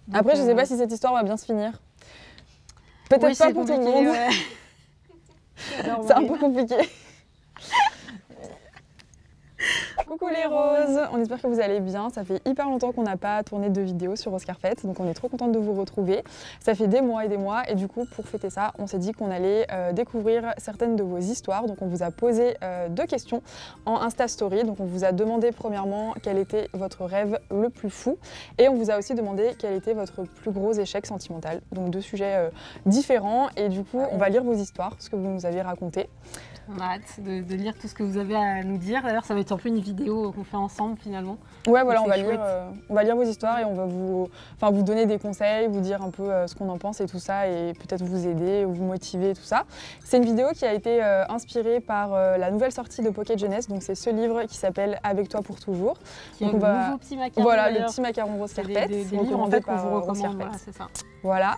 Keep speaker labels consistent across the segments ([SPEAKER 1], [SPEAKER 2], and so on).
[SPEAKER 1] Donc,
[SPEAKER 2] après, je sais pas si cette histoire va bien se finir. Peut-être
[SPEAKER 1] oui,
[SPEAKER 2] pas pour tout le monde.
[SPEAKER 1] ouais.
[SPEAKER 2] C'est un peu compliqué. Coucou les roses, on espère que vous allez bien. Ça fait hyper longtemps qu'on n'a pas tourné de vidéo sur Rose Carpet, donc on est trop contente de vous retrouver. Ça fait des mois et du coup pour fêter ça, on s'est dit qu'on allait découvrir certaines de vos histoires. Donc on vous a posé 2 questions en Insta Story. Donc on vous a demandé premièrement quel était votre rêve le plus fou et on vous a aussi demandé quel était votre plus gros échec sentimental. Donc 2 sujets différents et du coup on va lire vos histoires, ce que vous nous avez raconté.
[SPEAKER 1] On a hâte de lire tout ce que vous avez à nous dire. D'ailleurs, ça va être un peu une vidéo qu'on fait ensemble finalement.
[SPEAKER 2] Ouais, voilà, on va lire vos histoires et on va vous donner des conseils, vous dire un peu ce qu'on en pense et tout ça, et peut-être vous aider, vous motiver, tout ça. C'est une vidéo qui a été inspirée par la nouvelle sortie de Pocket Jeunesse, donc c'est ce livre qui s'appelle Avec toi pour toujours.
[SPEAKER 1] Donc on va... nouveau petit macaron.
[SPEAKER 2] Voilà, le petit macaron Rose Carpet.
[SPEAKER 1] Des livres en fait qu'on vous recommande, voilà, c'est ça.
[SPEAKER 2] Voilà.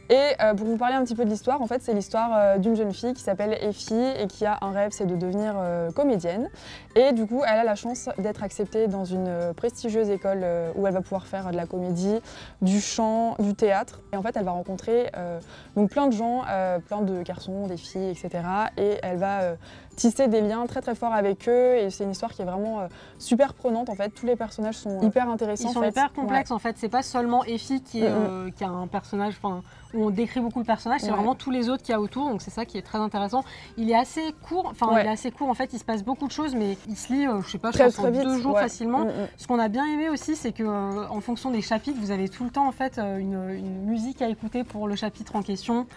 [SPEAKER 2] Et pour vous parler un petit peu de l'histoire, en fait, c'est l'histoire d'une jeune fille qui s'appelle Effie et qui a un rêve, c'est de devenir comédienne. Et du coup, elle a la chance d'être acceptée dans une prestigieuse école où elle va pouvoir faire de la comédie, du chant, du théâtre. Et en fait, elle va rencontrer donc plein de gens, plein de garçons, des filles, etc. Et elle va tisser des liens très très forts avec eux. Et c'est une histoire qui est vraiment super prenante. En fait, tous les personnages sont hyper intéressants.
[SPEAKER 1] Ils sont hyper complexes en fait. C'est pas seulement Effie qui a un personnage, où on décrit beaucoup le personnage, c'est vraiment tous les autres qu'il y a autour, donc c'est ça qui est très intéressant. Il est assez court, il est assez court en fait, il se passe beaucoup de choses, mais il se lit, je sais pas, je pense en 2 jours facilement. Ce qu'on a bien aimé aussi, c'est que en fonction des chapitres, vous avez tout le temps en fait une musique à écouter pour le chapitre en question.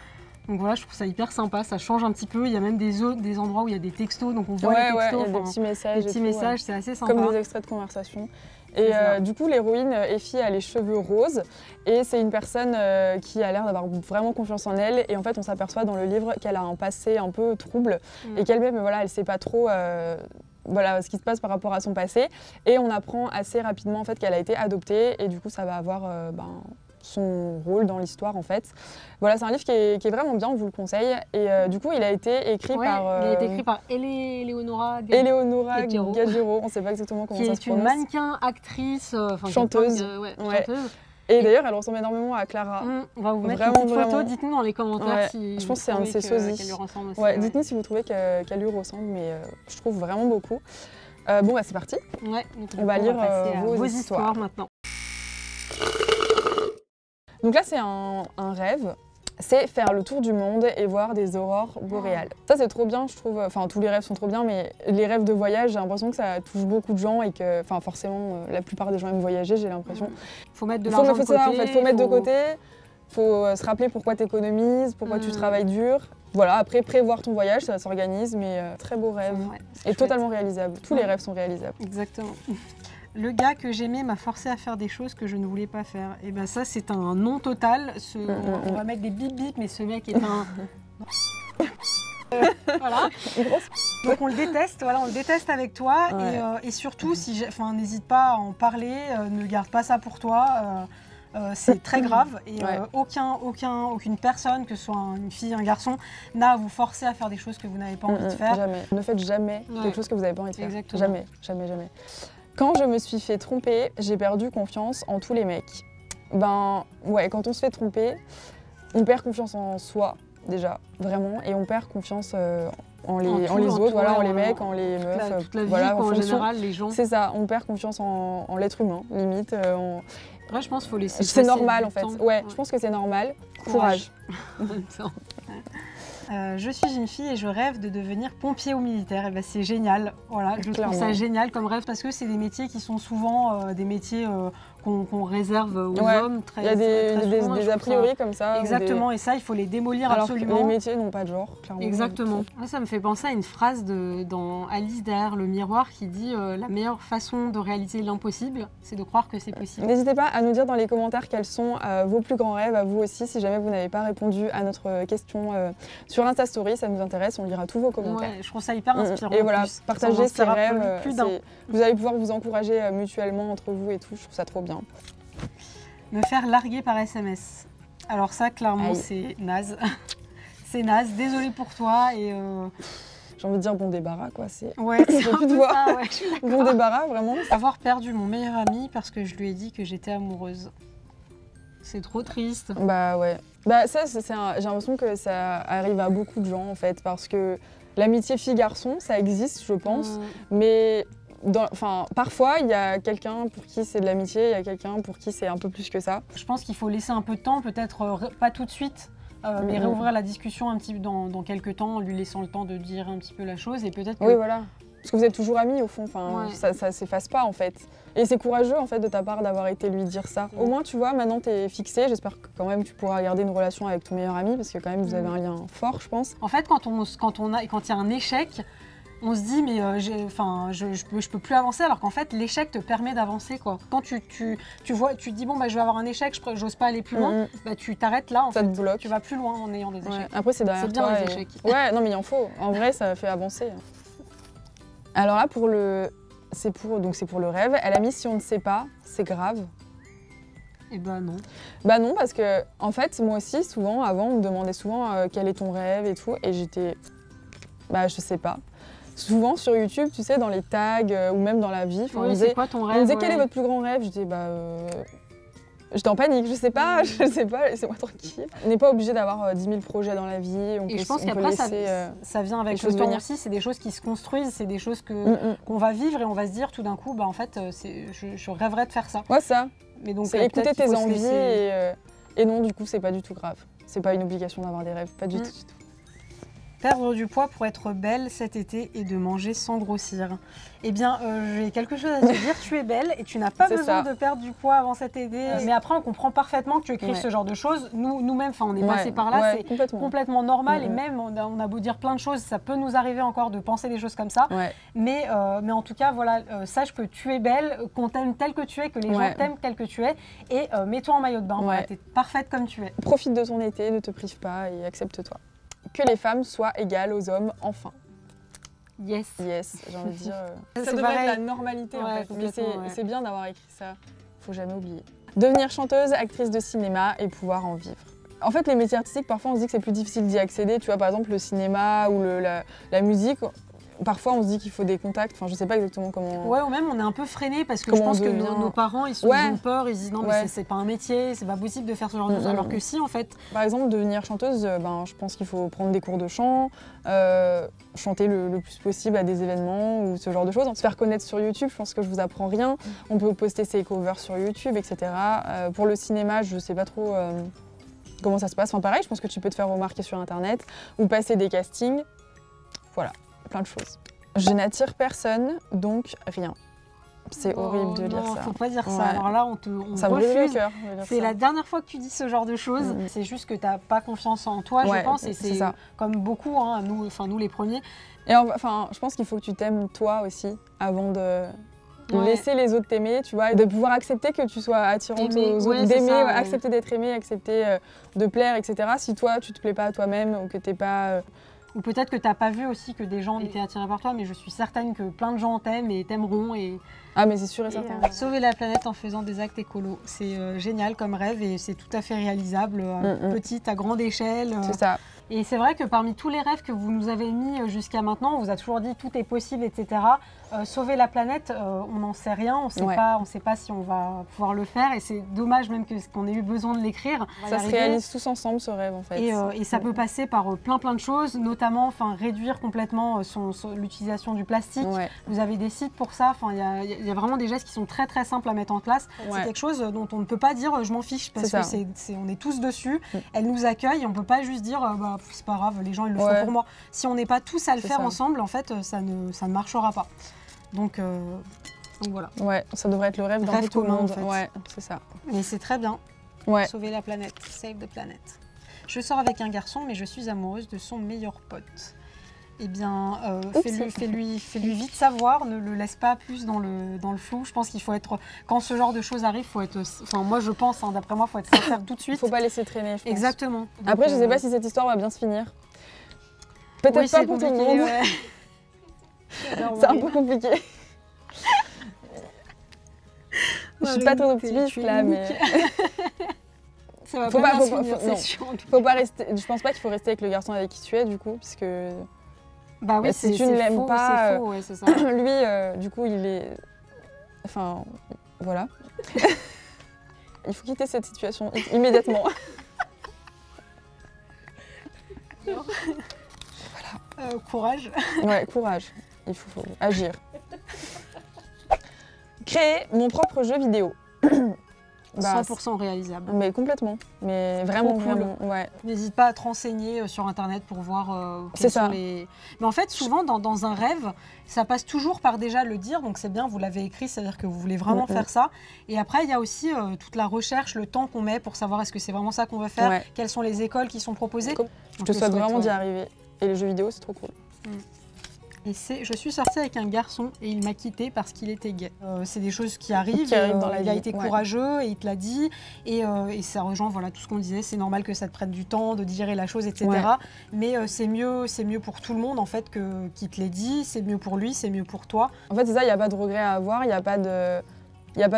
[SPEAKER 1] Donc voilà, je trouve ça hyper sympa, ça change un petit peu. Il y a même des endroits où il y a des textos, donc on voit les textos,
[SPEAKER 2] il y a des petits messages,
[SPEAKER 1] c'est assez sympa.
[SPEAKER 2] Comme des extraits de conversation. Et du coup, l'héroïne, Effie, a les cheveux roses et c'est une personne qui a l'air d'avoir vraiment confiance en elle. Et en fait, on s'aperçoit dans le livre qu'elle a un passé un peu trouble et qu'elle-même, voilà, elle ne sait pas trop ce qui se passe par rapport à son passé. Et on apprend assez rapidement en fait, qu'elle a été adoptée et du coup, ça va avoir son rôle dans l'histoire en fait. Voilà, c'est un livre qui est vraiment bien, on vous le conseille. Et du coup, il a été écrit par...
[SPEAKER 1] il a été écrit par Eleonora
[SPEAKER 2] Gaggero, on ne sait pas exactement comment ça se prononce.
[SPEAKER 1] Qui est une mannequin, actrice,
[SPEAKER 2] chanteuse.
[SPEAKER 1] Chanteuse.
[SPEAKER 2] Et d'ailleurs, elle ressemble énormément à Clara.
[SPEAKER 1] On va vous mettre une petite photo, dites-nous dans les commentaires si
[SPEAKER 2] je pense que c'est un de ses sosies.
[SPEAKER 1] Qu'elle lui ressemble aussi.
[SPEAKER 2] Dites-nous si vous trouvez qu'elle lui ressemble, mais je trouve vraiment beaucoup. Bon, c'est parti.
[SPEAKER 1] Donc,
[SPEAKER 2] on va lire vos histoires
[SPEAKER 1] maintenant.
[SPEAKER 2] Donc là, c'est un rêve. C'est faire le tour du monde et voir des aurores boréales. Ça, c'est trop bien, je trouve. Enfin, tous les rêves sont trop bien, mais les rêves de voyage, j'ai l'impression que ça touche beaucoup de gens et que, forcément, la plupart des gens aiment voyager, j'ai l'impression.
[SPEAKER 1] Faut mettre de l'argent de côté.
[SPEAKER 2] En fait, faut mettre de côté. Faut se rappeler pourquoi tu économises, pourquoi tu travailles dur. Voilà, après, prévoir ton voyage, ça s'organise, mais très beau rêve. Et totalement réalisable. Tous les rêves sont réalisables.
[SPEAKER 1] Exactement. Le gars que j'aimais m'a forcé à faire des choses que je ne voulais pas faire. Et ben ça, c'est un non total. On va mettre des bip bip, mais ce mec est un... voilà. Donc on le déteste, on le déteste avec toi. Et surtout, n'hésite pas à en parler, ne garde pas ça pour toi. C'est très grave et aucune personne, que ce soit une fille, un garçon, n'a à vous forcer à faire des choses que vous n'avez pas envie de faire.
[SPEAKER 2] Jamais. Ne faites jamais quelque chose que vous n'avez pas envie de faire.
[SPEAKER 1] Exactement.
[SPEAKER 2] Jamais, jamais, jamais. Quand je me suis fait tromper, j'ai perdu confiance en tous les mecs. Quand on se fait tromper, on perd confiance en soi, déjà, vraiment, et on perd confiance en les autres, en les mecs, en les meufs.
[SPEAKER 1] Toute la vie, en général, les gens.
[SPEAKER 2] C'est ça, on perd confiance en l'être humain, limite.
[SPEAKER 1] Après, je pense qu'il faut laisser
[SPEAKER 2] c'est normal, en fait. Je pense que c'est normal. Courage.
[SPEAKER 1] En même temps. Je suis une fille et je rêve de devenir pompier ou militaire. Et ben c'est génial. Voilà, je trouve ça génial comme rêve parce que c'est des métiers qui sont souvent des métiers qu'on réserve aux hommes.
[SPEAKER 2] Il y a des a priori comme ça.
[SPEAKER 1] Exactement, et ça, il faut les démolir absolument.
[SPEAKER 2] Les métiers n'ont pas de genre, clairement.
[SPEAKER 1] Exactement. Ça me fait penser à une phrase dans Alice derrière le miroir qui dit la meilleure façon de réaliser l'impossible, c'est de croire que c'est possible.
[SPEAKER 2] N'hésitez pas à nous dire dans les commentaires quels sont vos plus grands rêves, à vous aussi, si jamais vous n'avez pas répondu à notre question sur Insta Story, ça nous intéresse, on lira tous vos commentaires.
[SPEAKER 1] Je trouve ça hyper inspirant.
[SPEAKER 2] Et voilà, partagez ces rêves, vous allez pouvoir vous encourager mutuellement entre vous et tout, je trouve ça trop bien.
[SPEAKER 1] Me faire larguer par SMS. Alors ça, clairement, c'est naze. C'est naze, désolée pour toi et...
[SPEAKER 2] J'ai envie de dire bon débarras, quoi.
[SPEAKER 1] Ouais, c'est
[SPEAKER 2] plus de voix.
[SPEAKER 1] Bon
[SPEAKER 2] débarras, vraiment.
[SPEAKER 1] Avoir perdu mon meilleur ami parce que je lui ai dit que j'étais amoureuse. C'est trop triste.
[SPEAKER 2] Bah ouais. Bah ça, j'ai l'impression que ça arrive à beaucoup de gens en fait, parce que l'amitié fille-garçon, ça existe, je pense, mais parfois, il y a quelqu'un pour qui c'est de l'amitié, il y a quelqu'un pour qui c'est un peu plus que ça.
[SPEAKER 1] Je pense qu'il faut laisser un peu de temps, peut-être pas tout de suite, mais réouvrir la discussion un petit peu dans quelques temps, en lui laissant le temps de dire un petit peu la chose et peut-être que...
[SPEAKER 2] Oui, voilà. Parce que vous êtes toujours amis au fond,
[SPEAKER 1] ouais.
[SPEAKER 2] ça s'efface pas en fait. Et c'est courageux en fait de ta part d'avoir été lui dire ça. Au moins tu vois, maintenant t'es fixé, j'espère que quand même tu pourras garder une relation avec ton meilleur ami parce que quand même vous avez un lien fort je pense.
[SPEAKER 1] En fait quand il y a un échec, on se dit mais je peux plus avancer alors qu'en fait l'échec te permet d'avancer quoi. Quand tu te dis bon bah je vais avoir un échec, j'ose pas aller plus loin, bah tu t'arrêtes là en fait.
[SPEAKER 2] Ça te bloque.
[SPEAKER 1] Tu vas plus loin en ayant des échecs.
[SPEAKER 2] Ouais. Après c'est derrière
[SPEAKER 1] bien
[SPEAKER 2] toi
[SPEAKER 1] les échecs.
[SPEAKER 2] Ouais non mais il en faut, en vrai ça fait avancer. Alors là c'est pour le rêve, elle a mis si on ne sait pas, c'est grave.
[SPEAKER 1] Et bah non.
[SPEAKER 2] Bah non parce que en fait moi aussi souvent avant on me demandait souvent quel est ton rêve et tout et j'étais bah je sais pas. Souvent sur YouTube, tu sais, dans les tags ou même dans la vie,
[SPEAKER 1] on me disait, quoi ton rêve,
[SPEAKER 2] on me disait quel est votre plus grand rêve. J'étais j'étais en panique, je sais pas, laissez-moi tranquille. On n'est pas obligé d'avoir 10 000 projets dans la vie.
[SPEAKER 1] Et je pense qu'après ça vient avec le temps aussi, c'est des choses qui se construisent, c'est des choses qu'on va vivre et on va se dire tout d'un coup, bah en fait, je rêverais de faire ça.
[SPEAKER 2] Ouais ça,
[SPEAKER 1] mais donc
[SPEAKER 2] c'est écouter tes envies et non du coup c'est pas du tout grave. C'est pas une obligation d'avoir des rêves, pas du tout.
[SPEAKER 1] Perdre du poids pour être belle cet été et de manger sans grossir. Eh bien, j'ai quelque chose à te dire, tu es belle et tu n'as pas besoin de perdre du poids avant cet été. Mais après, on comprend parfaitement que tu écrives ce genre de choses. Nous-mêmes, on est passés par là, c'est complètement normal. Et même, on a beau dire plein de choses, ça peut nous arriver encore de penser des choses comme ça. Mais en tout cas, voilà, sache que tu es belle, qu'on t'aime telle que tu es, que les gens t'aiment telle que tu es. Et mets-toi en maillot de bain, voilà, tu es parfaite comme tu es.
[SPEAKER 2] Profite de ton été, ne te prive pas et accepte-toi. Que les femmes soient égales aux hommes, enfin.
[SPEAKER 1] Yes.
[SPEAKER 2] Yes, j'ai envie de dire. Ça
[SPEAKER 1] devrait
[SPEAKER 2] être la normalité en fait. Mais c'est bien d'avoir écrit ça. Faut jamais oublier. Devenir chanteuse, actrice de cinéma et pouvoir en vivre. En fait, les métiers artistiques, parfois on se dit que c'est plus difficile d'y accéder. Tu vois, par exemple, le cinéma ou la musique. Parfois, on se dit qu'il faut des contacts. Enfin, je sais pas exactement comment.
[SPEAKER 1] Ouais, ou même on est un peu freiné parce que je pense que nos parents, ils ont peur. Ils se disent non, mais c'est pas un métier, c'est pas possible de faire ce genre de choses. Alors que si, en fait.
[SPEAKER 2] Par exemple, devenir chanteuse, je pense qu'il faut prendre des cours de chant, chanter le plus possible à des événements ou ce genre de choses. Se faire connaître sur YouTube, je pense que je vous apprends rien. On peut poster ses covers sur YouTube, etc. Pour le cinéma, je sais pas trop comment ça se passe. Enfin, pareil, je pense que tu peux te faire remarquer sur Internet ou passer des castings. Voilà. Plein de choses. Je n'attire personne, donc rien. C'est horrible de lire ça.
[SPEAKER 1] Faut pas dire ça. Alors là, on
[SPEAKER 2] ça
[SPEAKER 1] refuse.
[SPEAKER 2] Me le cœur.
[SPEAKER 1] C'est la dernière fois que tu dis ce genre de choses. C'est juste que t'as pas confiance en toi, je pense. Et c'est comme beaucoup, hein, nous les premiers.
[SPEAKER 2] Et enfin, je pense qu'il faut que tu t'aimes toi aussi avant de laisser les autres t'aimer, tu vois, et de pouvoir accepter que tu sois attirante aux autres, d'aimer, accepter d'être aimé, accepter de plaire, etc. Si toi, tu te plais pas à toi-même ou que t'es pas...
[SPEAKER 1] Ou peut-être que tu n'as pas vu aussi que des gens étaient attirés par toi, mais je suis certaine que plein de gens t'aiment et t'aimeront.
[SPEAKER 2] Ah mais c'est sûr et certain.
[SPEAKER 1] Sauver la planète en faisant des actes écolos, c'est génial comme rêve et c'est tout à fait réalisable, petite à grande échelle.
[SPEAKER 2] C'est ça.
[SPEAKER 1] Et c'est vrai que parmi tous les rêves que vous nous avez mis jusqu'à maintenant, on vous a toujours dit tout est possible, etc. Sauver la planète, on n'en sait rien, on ne sait pas si on va pouvoir le faire et c'est dommage même qu'on ait eu besoin de l'écrire.
[SPEAKER 2] Ça se réalise tous ensemble ce rêve en fait.
[SPEAKER 1] Et ça peut passer par plein de choses, notamment réduire complètement l'utilisation du plastique. Vous avez des sites pour ça, il y a vraiment des gestes qui sont très très simples à mettre en place. C'est quelque chose dont on ne peut pas dire je m'en fiche parce que on est tous dessus, elle nous accueille, on ne peut pas juste dire c'est pas grave, les gens ils le font pour moi. Si on n'est pas tous à le faire ensemble, en fait, ça ne marchera pas. Donc voilà.
[SPEAKER 2] Ouais, ça devrait être le rêve d'un tout le monde.
[SPEAKER 1] En fait.
[SPEAKER 2] Ouais, c'est ça.
[SPEAKER 1] Mais c'est très bien. Sauver la planète, save the planet. Je sors avec un garçon, mais je suis amoureuse de son meilleur pote. Eh bien, fais-lui vite savoir, ne le laisse pas plus dans le flou. Je pense qu'il faut être, quand ce genre de choses arrive, faut être, moi je pense, d'après moi, il faut être sincère tout de suite.
[SPEAKER 2] Il ne faut pas laisser traîner, je pense.
[SPEAKER 1] Exactement. Donc,
[SPEAKER 2] après, je ne sais pas si cette histoire va bien se finir. Peut-être pas pour tout le monde.
[SPEAKER 1] Ouais.
[SPEAKER 2] C'est un peu compliqué. Je suis pas trop optimiste là, mais...
[SPEAKER 1] Ça va pas finir, c'est sûr.
[SPEAKER 2] Faut pas rester. Je pense pas qu'il faut rester avec le garçon avec qui tu es, du coup, puisque...
[SPEAKER 1] Bah oui,
[SPEAKER 2] si tu ne l'aimes pas,
[SPEAKER 1] c'est faux, c'est ça.
[SPEAKER 2] Lui, du coup, il est... Enfin, voilà. il faut quitter cette situation immédiatement.
[SPEAKER 1] Courage.
[SPEAKER 2] Ouais, courage. Il faut agir. Créer mon propre jeu vidéo.
[SPEAKER 1] 100% réalisable.
[SPEAKER 2] Mais complètement. Mais vraiment,
[SPEAKER 1] Trop cool.
[SPEAKER 2] vraiment. Ouais.
[SPEAKER 1] N'hésite pas à te renseigner sur Internet pour voir quels sont les... Mais en fait, souvent, dans un rêve, ça passe toujours par déjà le dire. Donc, c'est bien, vous l'avez écrit, c'est-à-dire que vous voulez vraiment faire ça. Et après, il y a aussi toute la recherche, le temps qu'on met pour savoir est-ce que c'est vraiment ça qu'on veut faire, quelles sont les écoles qui sont proposées.
[SPEAKER 2] Je te souhaite vraiment d'y arriver. Et les jeux vidéo, c'est trop cool.
[SPEAKER 1] Et je suis sortie avec un garçon et il m'a quittée parce qu'il était gay. C'est des choses qui arrivent.
[SPEAKER 2] Dans la vie.
[SPEAKER 1] Il a été courageux et il te l'a dit. Et ça rejoint tout ce qu'on disait. C'est normal que ça te prenne du temps de digérer la chose, etc. Mais c'est mieux pour tout le monde en fait qu'il te l'ait dit. C'est mieux pour lui, c'est mieux pour toi.
[SPEAKER 2] En fait, c'est ça. Il n'y a pas de regret à avoir. Il n'y a pas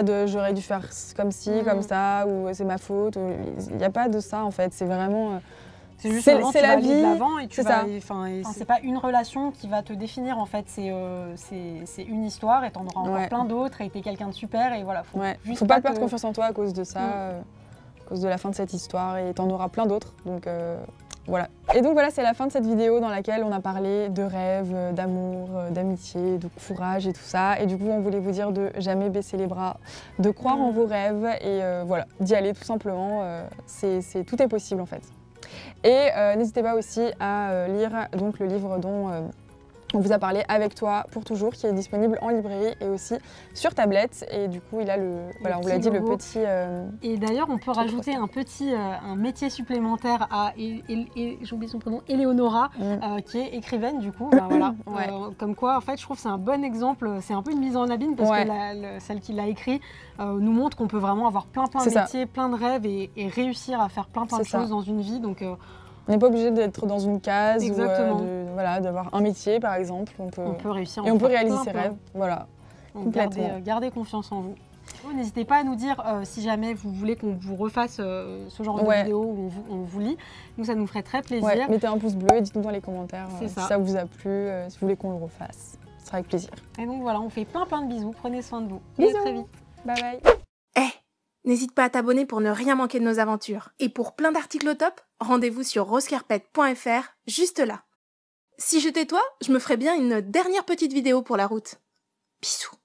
[SPEAKER 2] de j'aurais dû faire comme ci, comme ça, ou c'est ma faute. Il n'y a pas de ça en fait. C'est vraiment.
[SPEAKER 1] C'est juste c'est la vie.
[SPEAKER 2] C'est
[SPEAKER 1] pas une relation qui va te définir en fait. C'est une histoire et t'en auras encore plein d'autres. Et t'es quelqu'un de super et voilà.
[SPEAKER 2] Faut pas perdre confiance en toi à cause de ça, à cause de la fin de cette histoire. Et t'en auras plein d'autres. Donc voilà. Et donc voilà, c'est la fin de cette vidéo dans laquelle on a parlé de rêves, d'amour, d'amitié, de courage et tout ça. Et du coup, on voulait vous dire de jamais baisser les bras, de croire en vos rêves et voilà, d'y aller tout simplement. Tout est possible en fait. Et n'hésitez pas aussi à lire donc, le livre dont on vous a parlé, Avec toi pour toujours, qui est disponible en librairie et aussi sur tablette. Et du coup, il a on vous l'a dit, le petit...
[SPEAKER 1] et d'ailleurs, on peut rajouter un métier supplémentaire à, j'ai oublié son prénom, Éléonora, qui est écrivaine du coup. Comme quoi, en fait, je trouve que c'est un bon exemple. C'est un peu une mise en abîme parce que celle qui l'a écrit nous montre qu'on peut vraiment avoir plein de métiers, plein de rêves et réussir à faire plein de choses dans une vie. Donc,
[SPEAKER 2] on n'est pas obligé d'être dans une case ou d'avoir un métier par exemple. On
[SPEAKER 1] peut réussir
[SPEAKER 2] et on peut réaliser ses rêves. Voilà.
[SPEAKER 1] Gardez confiance en vous. N'hésitez pas à nous dire si jamais vous voulez qu'on vous refasse ce genre de vidéo où on vous lit. Nous, ça nous ferait très plaisir.
[SPEAKER 2] Mettez un pouce bleu et dites-nous dans les commentaires si ça vous a plu, si vous voulez qu'on le refasse. Ce sera avec plaisir.
[SPEAKER 1] Et donc voilà, on fait plein de bisous. Prenez soin de vous.
[SPEAKER 2] Bisous.
[SPEAKER 1] À très vite.
[SPEAKER 2] Bye bye.
[SPEAKER 3] N'hésite pas à t'abonner pour ne rien manquer de nos aventures. Et pour plein d'articles au top, rendez-vous sur rosecarpet.fr, juste là. Si j'étais toi, je me ferais bien une dernière petite vidéo pour la route. Bisous.